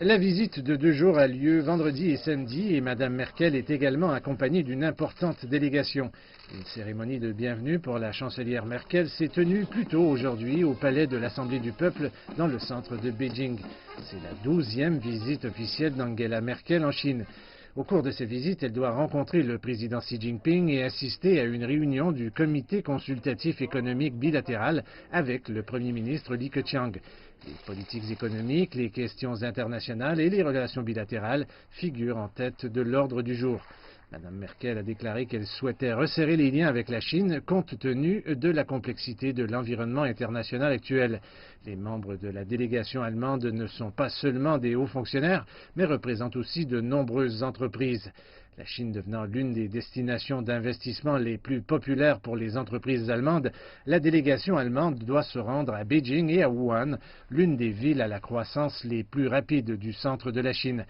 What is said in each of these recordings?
La visite de 2 jours a lieu vendredi et samedi et Mme Merkel est également accompagnée d'une importante délégation. Une cérémonie de bienvenue pour la chancelière Merkel s'est tenue plus tôt aujourd'hui au palais de l'Assemblée du peuple dans le centre de Beijing. C'est la 12e visite officielle d'Angela Merkel en Chine. Au cours de ces visites, elle doit rencontrer le président Xi Jinping et assister à une réunion du comité consultatif économique bilatéral avec le premier ministre Li Keqiang. Les politiques économiques, les questions internationales et les relations bilatérales figurent en tête de l'ordre du jour. Mme Merkel a déclaré qu'elle souhaitait resserrer les liens avec la Chine compte tenu de la complexité de l'environnement international actuel. Les membres de la délégation allemande ne sont pas seulement des hauts fonctionnaires, mais représentent aussi de nombreuses entreprises. La Chine devenant l'une des destinations d'investissement les plus populaires pour les entreprises allemandes, la délégation allemande doit se rendre à Beijing et à Wuhan, l'une des villes à la croissance les plus rapides du centre de la Chine.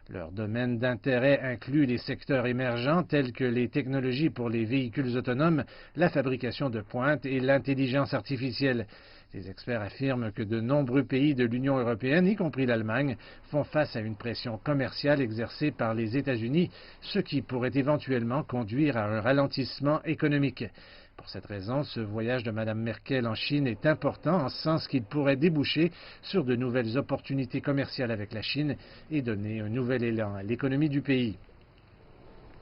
Leur domaine d'intérêt inclut les secteurs émergents tels que les technologies pour les véhicules autonomes, la fabrication de pointe et l'intelligence artificielle. Les experts affirment que de nombreux pays de l'Union européenne, y compris l'Allemagne, font face à une pression commerciale exercée par les États-Unis, ce qui pourrait éventuellement conduire à un ralentissement économique. Pour cette raison, ce voyage de Mme Merkel en Chine est important en ce sens qu'il pourrait déboucher sur de nouvelles opportunités commerciales avec la Chine et donner un nouvel élan à l'économie du pays.